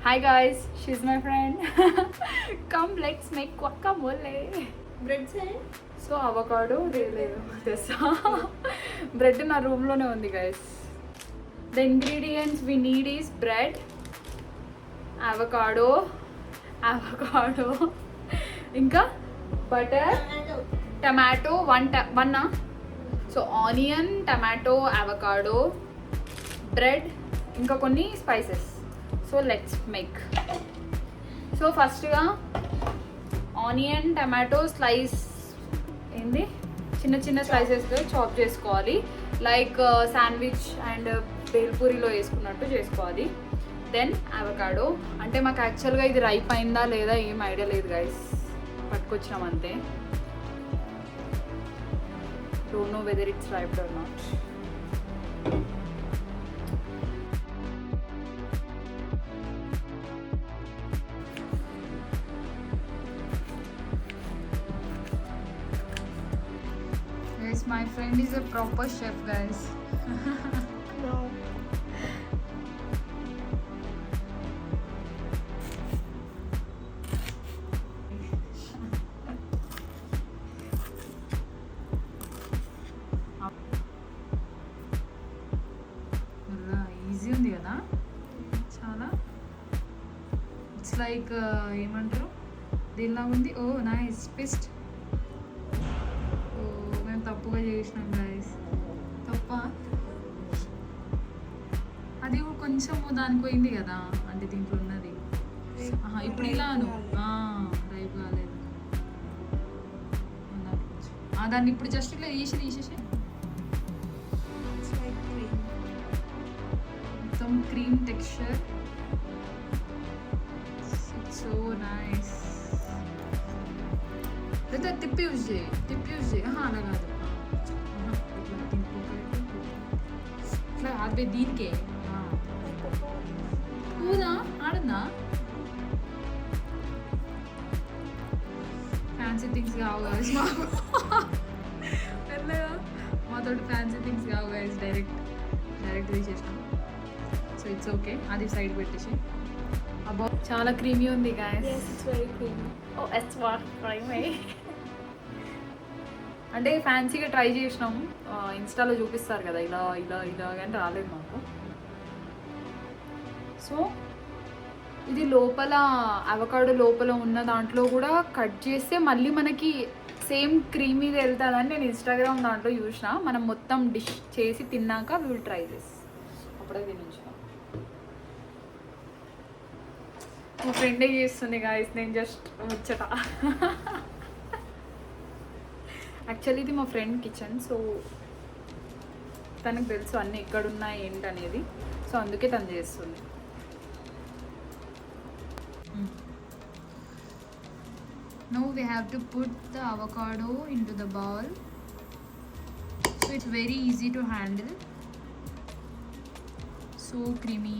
Hi guys, she's my friend. Come, let's make guacamole. Bread సే so avocado లేదు తెస్తా bread నా రూమ్లోనే ఉంది guys. The ingredients we need is bread, avocado ఇంకా బటర్, టమాటో వన్నా. So onion, tomato, avocado, bread, ఇంకా కొన్ని spices. So let's make. So ఫస్ట్గా ఆనియన్, టమాటో స్లైస్ ఏంది చిన్న చిన్న స్లైసెస్గా చాప్ చేసుకోవాలి. లైక్ శాండ్విచ్ అండ్ బేల్పూరిలో వేసుకున్నట్టు చేసుకోవాలి. Then avocado. అంటే మాకు యాక్చువల్గా ఇది రైప్ అయిందా లేదా ఏం ఐడియా లేదు గైస్, పట్టుకొచ్చినాం అంతే. Don't know whether it's riped or not. Guys, my friend is a proper chef, guys. No easy ఉంది కదా చాలా. ఇట్స్ లైక్ ఏమంటారు దీనిలా ఉంది. ఓ నైస్ ట్విస్ట్. ఓ మేము తప్పుగా చేసినాం గైస్. తప్ప అది కొంచెం దానికి పోయింది కదా, అంటే దీంట్లో ఉన్నది. ఇప్పుడు ఇలాను రైప్ కాలేదు. దాన్ని ఇప్పుడు జస్ట్ ఇట్లా తీసేసి ఇట్స్ లైక్ క్రీమ్. మొత్తం cream texture. It's so nice. లేదా తిప్పి యూజ్ చేయి. అలా కాదు, ఇట్లా ఇట్లా అదే దీనికే ఊదా ఆడుందా. ఫ్యాన్సీ థింగ్స్ కావు గైస్ మాకు. మెల్లగా మాతోటి ఫ్యాన్సీ థింగ్స్ కావు గైస్. డైరెక్ట్ తీసేసినాం. సో ఇట్స్ ఓకే, అది సైడ్ పెట్టేసి. అబ్బో చాలా క్రీమీ ఉంది guys. Yes, it's very creamy. Oh, it's what creamy. అంటే ఫ్యాన్సీగా ట్రై చేసినాం, ఇన్స్టాలో చూపిస్తారు కదా ఇలా కానీ రాలేదు మాకు. సో ఇది లోపల అవకాడో లోపల ఉన్న దాంట్లో కూడా కట్ చేస్తే మళ్ళీ మనకి సేమ్ క్రీమీ వెళ్తుందని నేను ఇన్స్టాగ్రామ్ దాంట్లో చూసిన. మనం మొత్తం డిష్ చేసి తిన్నాక విల్ ట్రై దిస్. అప్పుడే తినించిన మా ఫ్రెండే చేస్తుంది గాయస్, నేను జస్ట్ వచ్చట. యాక్చువల్లీ ఇది మా ఫ్రెండ్ కిచెన్. సో తనకు తెలుసు అన్నీ ఎక్కడున్నాయి ఏంటనేది. సో అందుకే తను చేస్తుంది. Now we have to put the avocado into the bowl. So it's very easy to handle. So creamy.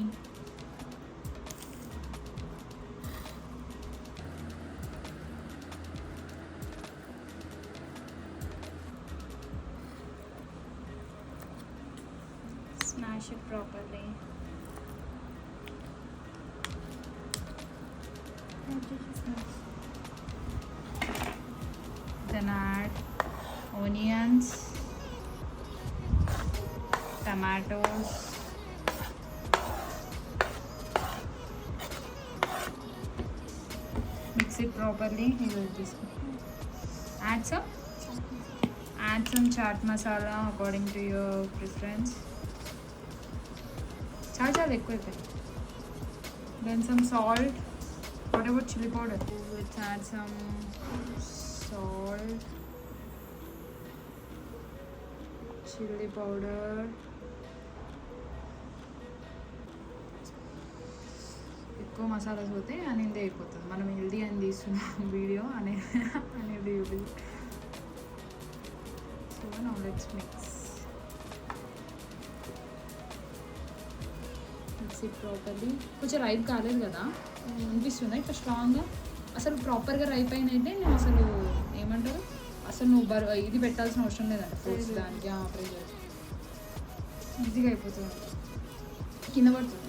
Smash it properly. Then add onions, tomatoes, mix it properly. Add some chaat masala according to your preference. చాలా ఎక్కువ. Then some salt. What about chili powder? Let's add some salt, chili powder, ఎక్కువ మసాలాస్ పోతే అనేది అయిపోతుంది. మనం healthy అని తీస్తున్నాం video అనేది YouTube. So now let's mix it properly. కొంచెం రైప్ కాలేదు కదా అనిపిస్తుంది ఇట్లా స్ట్రాంగ్గా. అసలు ప్రాపర్గా రైప్ అయిన అయితే నేను అసలు ఏమంటారు అసలు నువ్వు ఇది పెట్టాల్సిన అవసరం లేదండి ఫ్రూట్స్ దానికి. ప్రెజర్ ఈజీగా అయిపోతుంది, కింద పడుతుంది.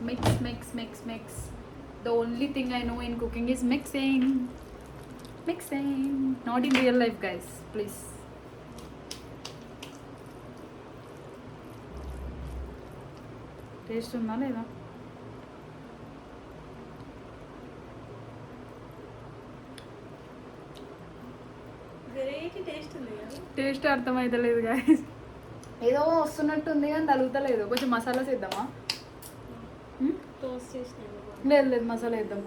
mix. The only thing I know in cooking is mixing. Not in real life, guys, please. Taste ఉందా లేదా? వెరైటీ టేస్ట్ ఉంది కదా. టేస్ట్ అర్థమైతలేదు గాయస్. ఏదో వస్తున్నట్టుంది కానీ తలుగుతలేదు. కొంచెం మసాలా వేద్దామా? టోస్ట్ చేసినాను. లేదు మసాలా వేద్దాం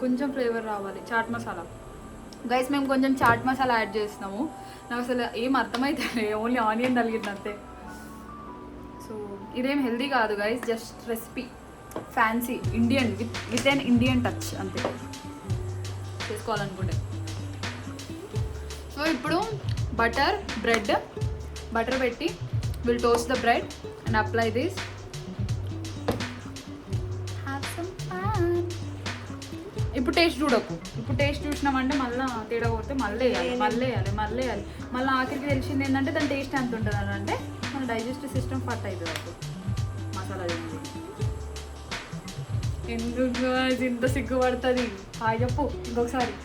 కొంచెం ఫ్లేవర్ రావాలి. చాట్ మసాలా గైస్, మేము కొంచెం చాట్ మసాలా యాడ్ చేస్తున్నాము. నాకు అసలు ఏం అర్థమవుతుంది, ఓన్లీ ఆనియన్ తగిలింది అంతే. సో ఇదేం హెల్దీ కాదు guys, just recipe, fancy Indian with an Indian touch అంతే చేసుకోవాలనుకుంటే. సో ఇప్పుడు బటర్ పెట్టి will toast the bread and apply this. ఇప్పుడు టేస్ట్ చూడకు. ఇప్పుడు టేస్ట్ చూసినామంటే మళ్ళీ తేడా కొడితే మళ్ళీ వేయాలి. మళ్ళీ ఆఖరికి తెలిసింది ఏంటంటే దాని టేస్ట్ ఎంత ఉంటుంది అని అంటే మన డైజెస్టివ్ సిస్టమ్ ఫట్ అవుతుంది అప్పుడు మసాలా తింది. ఎందుకు ఇంత సిగ్గుపడుతుంది? హాయ్ చెప్పు ఇంకొకసారి.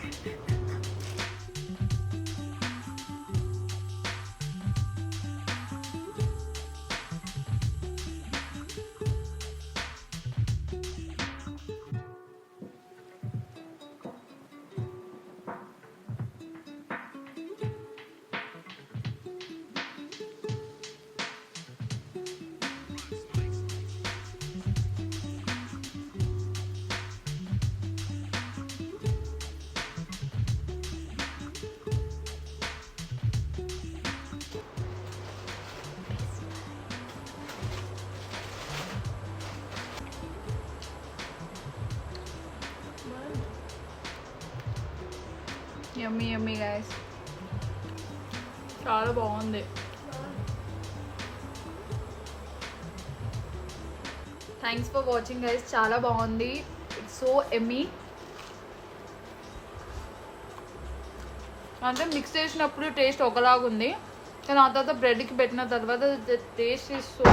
యమ్మీ గైస్, చాలా బాగుంది. థ్యాంక్స్ ఫర్ వాచింగ్ గైస్, చాలా బాగుంది. It's so Emmy. అంటే మిక్స్ చేసినప్పుడు టేస్ట్ ఒకలాగుంది, కానీ ఆ తర్వాత బ్రెడ్కి పెట్టిన తర్వాత టేస్ట్ ఇస్ సో